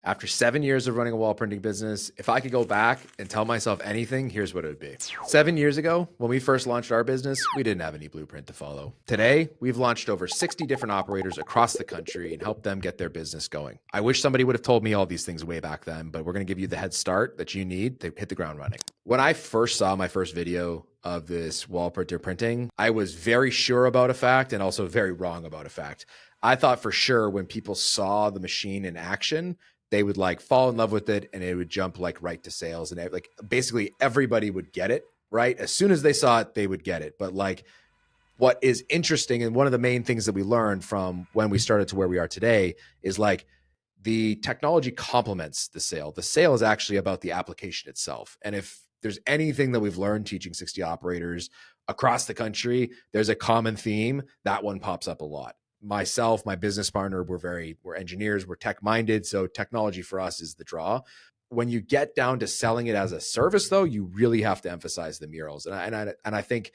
After 7 years of running a wall printing business, if I could go back and tell myself anything, here's what it would be. 7 years ago, when we first launched our business, we didn't have any blueprint to follow. Today, we've launched over 60 different operators across the country and helped them get their business going. I wish somebody would have told me all these things way back then, but we're going to give you the head start that you need to hit the ground running. When I first saw my first video of this wall printer printing, I was very sure about a fact and also very wrong about a fact. I thought for sure when people saw the machine in action, they would like fall in love with it and it would jump like right to sales, and like basically everybody would get it, right? As soon as they saw it, they would get it. But like what is interesting, and one of the main things that we learned from when we started to where we are today, is like the technology complements the sale. The sale is actually about the application itself. And if there's anything that we've learned teaching 60 operators across the country, there's a common theme. That one pops up a lot. Myself, my business partner, we're engineers, we're tech minded. So technology for us is the draw. When you get down to selling it as a service, though, you really have to emphasize the murals. And I think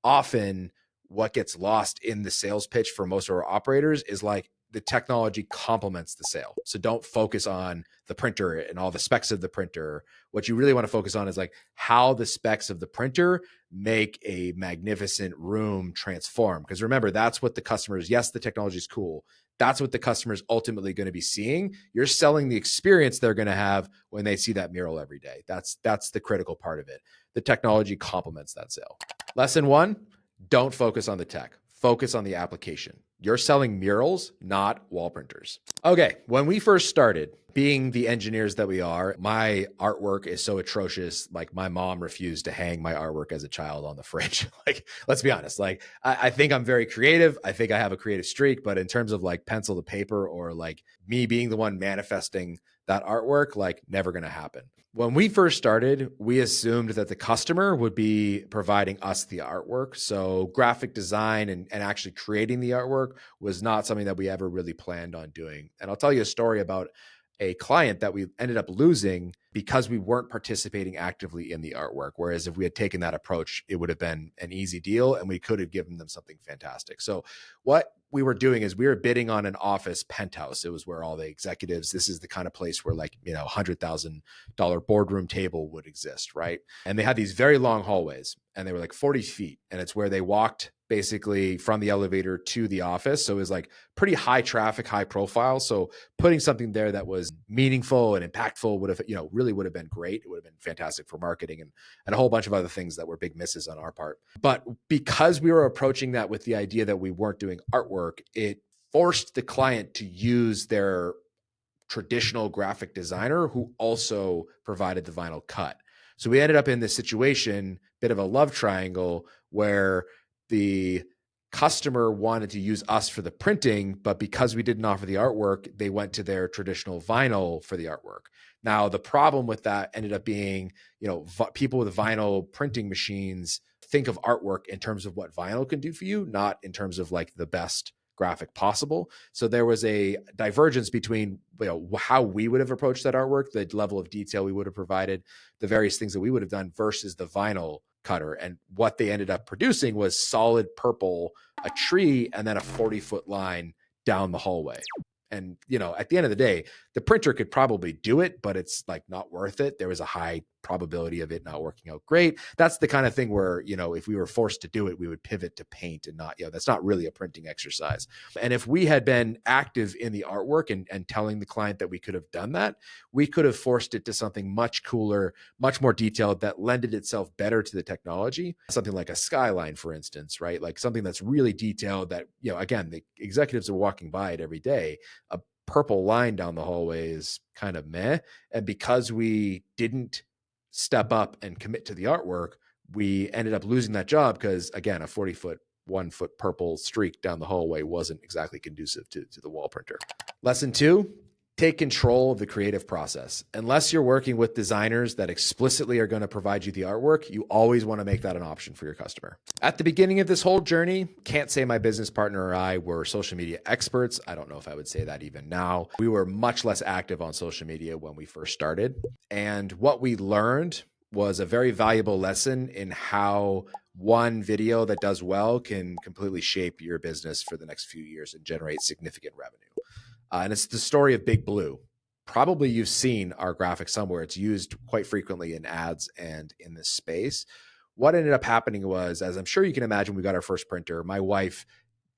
often what gets lost in the sales pitch for most of our operators is like the technology complements the sale. So don't focus on the printer and all the specs of the printer. What you really want to focus on is like how the specs of the printer make a magnificent room transform. Because remember, that's what the customers, yes, the technology is cool. That's what the customer's ultimately going to be seeing. You're selling the experience they're going to have when they see that mural every day. That's the critical part of it. The technology complements that sale. Lesson one, don't focus on the tech. Focus on the application. You're selling murals, not wall printers. Okay, when we first started, being the engineers that we are, my artwork is so atrocious. Like my mom refused to hang my artwork as a child on the fridge. Like, let's be honest. Like, I think I'm very creative. I think I have a creative streak, but in terms of like pencil to paper or like me being the one manifesting that artwork, like never going to happen. When we first started, we assumed that the customer would be providing us the artwork. So graphic design and actually creating the artwork was not something that we ever really planned on doing. And I'll tell you a story about a client that we ended up losing because we weren't participating actively in the artwork. Whereas if we had taken that approach, it would have been an easy deal and we could have given them something fantastic. So what we were doing is we were bidding on an office penthouse. It was where all the executives, this is the kind of place where like, $100,000 boardroom table would exist, right? And they had these very long hallways and they were like 40 feet. And it's where they walked basically from the elevator to the office. So it was like pretty high traffic, high profile. So putting something there that was meaningful and impactful would have, really would have been great. It would have been fantastic for marketing and a whole bunch of other things that were big misses on our part. But because we were approaching that with the idea that we weren't doing artwork, it forced the client to use their traditional graphic designer who also provided the vinyl cut. So we ended up in this situation, bit of a love triangle, where the customer wanted to use us for the printing, but because we didn't offer the artwork, they went to their traditional vinyl for the artwork. Now, the problem with that ended up being, people with vinyl printing machines think of artwork in terms of what vinyl can do for you, not in terms of like the best graphic possible. So there was a divergence between how we would have approached that artwork, the level of detail we would have provided, the various things that we would have done versus the vinyl cutter. And what they ended up producing was solid purple, a tree, and then a 40-foot line down the hallway. And, at the end of the day, the printer could probably do it, but it's like not worth it. There was a high probability of it not working out great. That's the kind of thing where, if we were forced to do it, we would pivot to paint and not, that's not really a printing exercise. And if we had been active in the artwork and telling the client that we could have done that, we could have forced it to something much cooler, much more detailed that lended itself better to the technology. Something like a skyline, for instance, right? Like something that's really detailed that, again, the executives are walking by it every day. A purple line down the hallway is kind of meh. And because we didn't step up and commit to the artwork, we ended up losing that job because, again, a 40-foot, 1-foot purple streak down the hallway wasn't exactly conducive to the wall printer. Lesson two, take control of the creative process. Unless you're working with designers that explicitly are going to provide you the artwork, you always want to make that an option for your customer. At the beginning of this whole journey, can't say my business partner or I were social media experts. I don't know if I would say that even now. We were much less active on social media when we first started. And what we learned was a very valuable lesson in how one video that does well can completely shape your business for the next few years and generate significant revenue. And it's the story of Big Blue. Probably you've seen our graphic somewhere. It's used quite frequently in ads and in this space. What ended up happening was, as I'm sure you can imagine, we got our first printer. My wife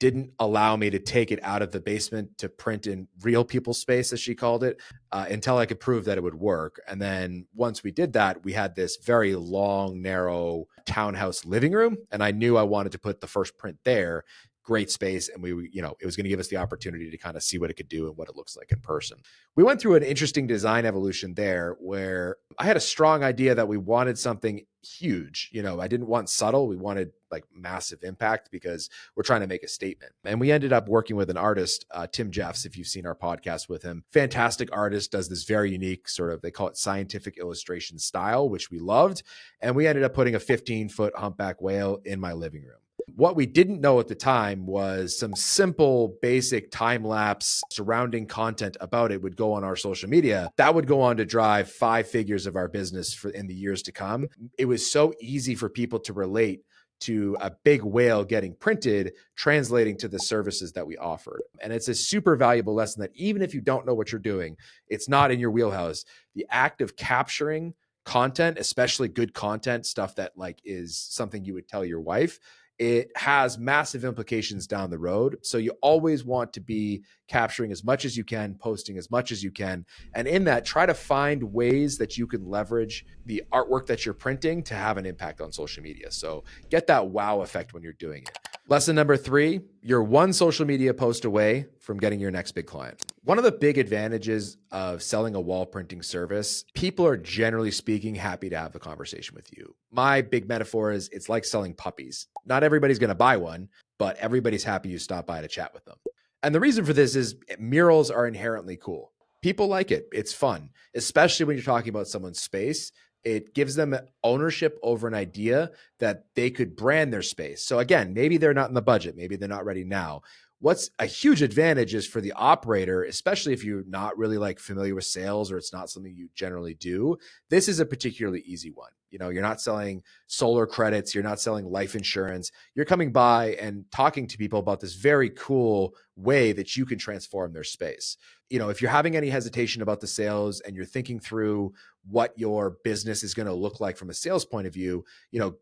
didn't allow me to take it out of the basement to print in real people's space, as she called it, until I could prove that it would work. And then once we did that, we had this very long, narrow townhouse living room. And I knew I wanted to put the first print there. Great space. And it was going to give us the opportunity to kind of see what it could do and what it looks like in person. We went through an interesting design evolution there where I had a strong idea that we wanted something huge. I didn't want subtle. We wanted like massive impact because we're trying to make a statement. And we ended up working with an artist, Tim Jeffs, if you've seen our podcast with him. Fantastic artist, does this very unique sort of, they call it scientific illustration style, which we loved. And we ended up putting a 15-foot humpback whale in my living room. What we didn't know at the time was some simple, basic time-lapse surrounding content about it would go on our social media. That would go on to drive 5 figures of our business in the years to come. It was so easy for people to relate to a big whale getting printed, translating to the services that we offered. And it's a super valuable lesson that even if you don't know what you're doing, it's not in your wheelhouse. The act of capturing content, especially good content, stuff that like is something you would tell your wife, it has massive implications down the road. So you always want to be capturing as much as you can, posting as much as you can. And in that, try to find ways that you can leverage the artwork that you're printing to have an impact on social media. So get that wow effect when you're doing it. Lesson number 3, you're one social media post away from getting your next big client. One of the big advantages of selling a wall printing service, people are generally speaking happy to have a conversation with you. My big metaphor is it's like selling puppies. Not everybody's going to buy one, but everybody's happy you stop by to chat with them. And the reason for this is murals are inherently cool. People like it. It's fun, especially when you're talking about someone's space. It gives them ownership over an idea that they could brand their space. So again, maybe they're not in the budget. Maybe they're not ready now. What's a huge advantage is for the operator, especially if you're not really like familiar with sales or it's not something you generally do. This is a particularly easy one. You're not selling solar credits. You're not selling life insurance. You're coming by and talking to people about this very cool way that you can transform their space. If you're having any hesitation about the sales and you're thinking through what your business is going to look like from a sales point of view,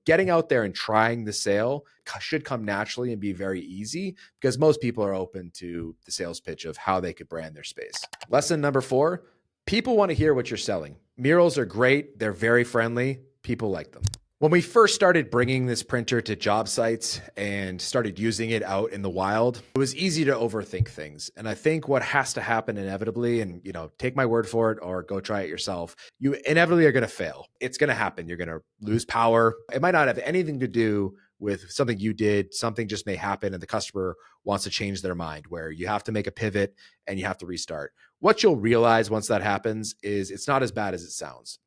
getting out there and trying the sale should come naturally and be very easy because most people are open to the sales pitch of how they could brand their space. Lesson number 4, people want to hear what you're selling. Murals are great. They're very friendly. People like them. When we first started bringing this printer to job sites and started using it out in the wild, it was easy to overthink things. And I think what has to happen inevitably, and take my word for it or go try it yourself, you inevitably are going to fail. It's going to happen. You're going to lose power. It might not have anything to do with something you did. Something just may happen and the customer wants to change their mind where you have to make a pivot and you have to restart. What you'll realize once that happens is it's not as bad as it sounds.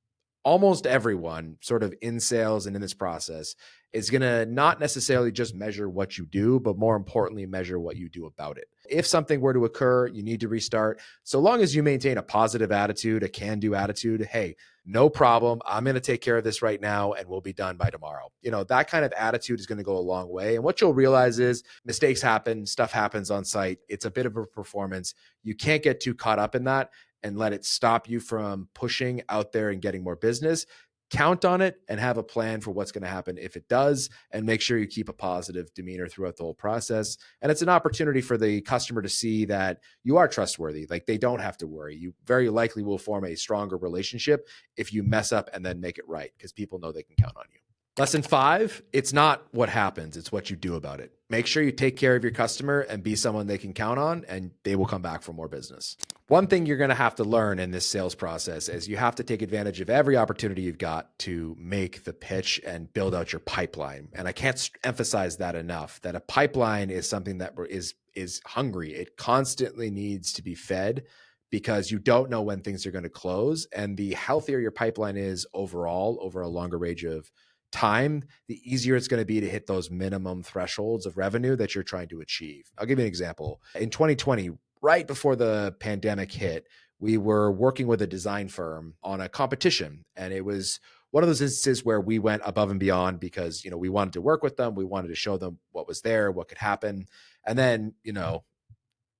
Almost everyone sort of in sales and in this process is going to not necessarily just measure what you do, but more importantly, measure what you do about it. If something were to occur, you need to restart. So long as you maintain a positive attitude, a can-do attitude, hey, no problem. I'm going to take care of this right now and we'll be done by tomorrow. That kind of attitude is going to go a long way. And what you'll realize is mistakes happen, stuff happens on site. It's a bit of a performance. You can't get too caught up in that and let it stop you from pushing out there and getting more business. Count on it and have a plan for what's going to happen if it does, and make sure you keep a positive demeanor throughout the whole process. And it's an opportunity for the customer to see that you are trustworthy. Like they don't have to worry. You very likely will form a stronger relationship if you mess up and then make it right, because people know they can count on you. Lesson 5, it's not what happens, it's what you do about it. Make sure you take care of your customer and be someone they can count on, and they will come back for more business. One thing you're going to have to learn in this sales process is you have to take advantage of every opportunity you've got to make the pitch and build out your pipeline. And I can't emphasize that enough, that a pipeline is something that is hungry. It constantly needs to be fed because you don't know when things are going to close. And the healthier your pipeline is overall, over a longer range of time, the easier it's going to be to hit those minimum thresholds of revenue that you're trying to achieve. I'll give you an example. In 2020, right before the pandemic hit, we were working with a design firm on a competition. And it was one of those instances where we went above and beyond because, we wanted to work with them. We wanted to show them what was there, what could happen. And then,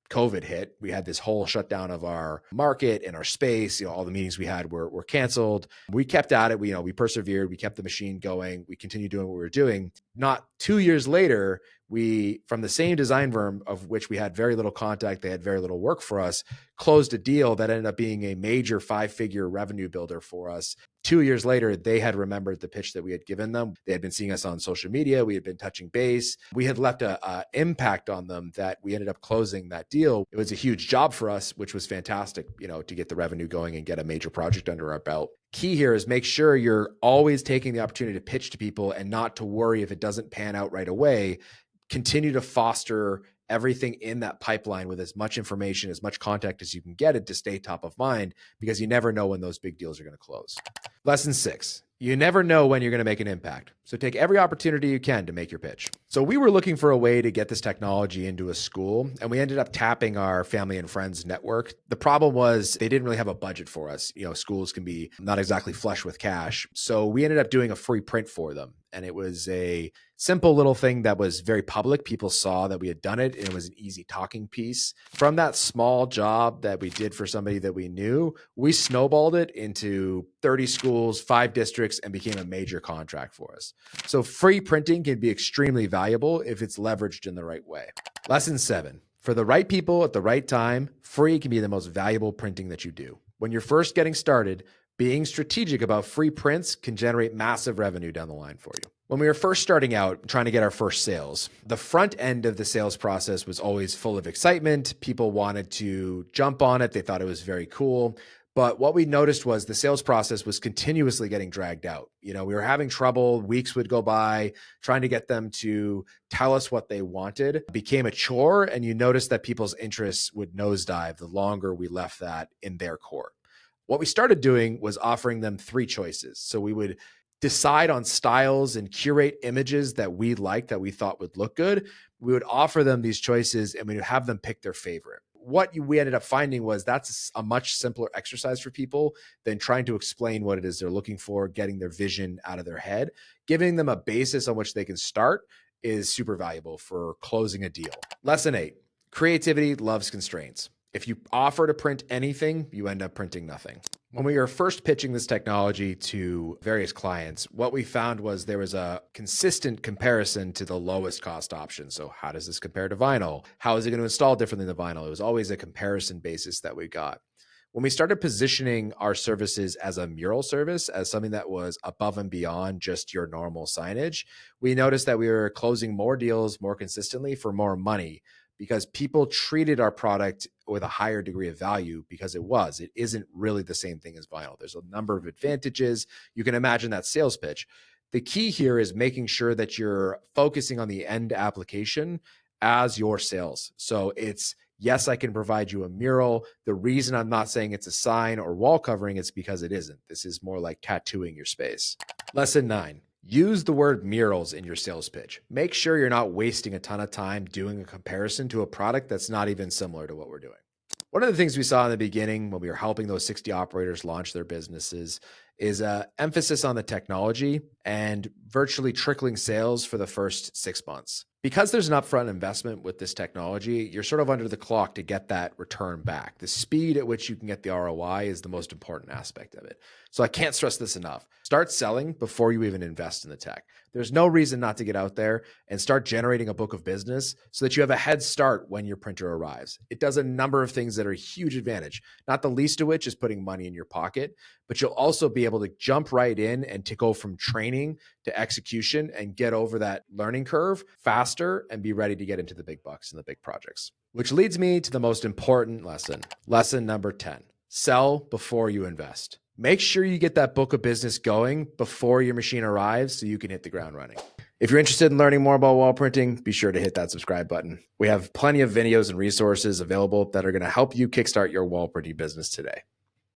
COVID hit, we had this whole shutdown of our market and our space. All the meetings we had were canceled. We kept at it. We persevered. We kept the machine going. We continued doing what we were doing. Not 2 years later, we, from the same design firm of which we had very little contact, they had very little work for us, closed a deal that ended up being a major 5-figure revenue builder for us. 2 years later, they had remembered the pitch that we had given them. They had been seeing us on social media. We had been touching base. We had left a impact on them that we ended up closing that deal. It was a huge job for us, which was fantastic, to get the revenue going and get a major project under our belt. Key here is make sure you're always taking the opportunity to pitch to people and not to worry if it doesn't pan out right away. Continue to foster everything in that pipeline with as much information, as much contact as you can get it to stay top of mind, because you never know when those big deals are going to close. Lesson 6, you never know when you're going to make an impact. So take every opportunity you can to make your pitch. So we were looking for a way to get this technology into a school, and we ended up tapping our family and friends network. The problem was they didn't really have a budget for us. Schools can be not exactly flush with cash. So we ended up doing a free print for them. And it was a simple little thing that was very public. People saw that we had done it, and it was an easy talking piece. From that small job that we did for somebody that we knew, we snowballed it into 30 schools, 5 districts, and became a major contract for us. So free printing can be extremely valuable if it's leveraged in the right way. Lesson 7, for the right people at the right time, free can be the most valuable printing that you do. When you're first getting started, being strategic about free prints can generate massive revenue down the line for you. When we were first starting out trying to get our first sales, the front end of the sales process was always full of excitement. People wanted to jump on it. They thought it was very cool. But what we noticed was the sales process was continuously getting dragged out. We were having trouble. Weeks would go by trying to get them to tell us what they wanted. It became a chore, and you noticed that people's interests would nosedive the longer we left that in their court. What we started doing was offering them 3 choices. So we would decide on styles and curate images that we liked, that we thought would look good. We would offer them these choices, and we would have them pick their favorite. What we ended up finding was that's a much simpler exercise for people than trying to explain what it is they're looking for, getting their vision out of their head. Giving them a basis on which they can start is super valuable for closing a deal. Lesson 8, creativity loves constraints. If you offer to print anything, you end up printing nothing. When we were first pitching this technology to various clients, what we found was there was a consistent comparison to the lowest cost option. So how does this compare to vinyl? How is it going to install differently than the vinyl? It was always a comparison basis that we got. When we started positioning our services as a mural service, as something that was above and beyond just your normal signage, we noticed that we were closing more deals more consistently for more money, because people treated our product with a higher degree of value because it isn't really the same thing as vinyl. There's a number of advantages. You can imagine that sales pitch. The key here is making sure that you're focusing on the end application as your sales. So it's, yes, I can provide you a mural. The reason I'm not saying it's a sign or wall covering, it's because it isn't. This is more like tattooing your space. Lesson 9. Use the word murals in your sales pitch. Make sure you're not wasting a ton of time doing a comparison to a product that's not even similar to what we're doing. One of the things we saw in the beginning when we were helping those 60 operators launch their businesses is emphasis on the technology and virtually trickling sales for the first 6 months. Because there's an upfront investment with this technology, you're sort of under the clock to get that return back. The speed at which you can get the ROI is the most important aspect of it. So I can't stress this enough. Start selling before you even invest in the tech. There's no reason not to get out there and start generating a book of business so that you have a head start when your printer arrives. It does a number of things that are a huge advantage, not the least of which is putting money in your pocket, but you'll also be able to jump right in and to go from training to execution and get over that learning curve faster and be ready to get into the big bucks and the big projects. Which leads me to the most important lesson. Lesson number 10, sell before you invest. Make sure you get that book of business going before your machine arrives so you can hit the ground running. If you're interested in learning more about wall printing, be sure to hit that subscribe button. We have plenty of videos and resources available that are going to help you kickstart your wall printing business today.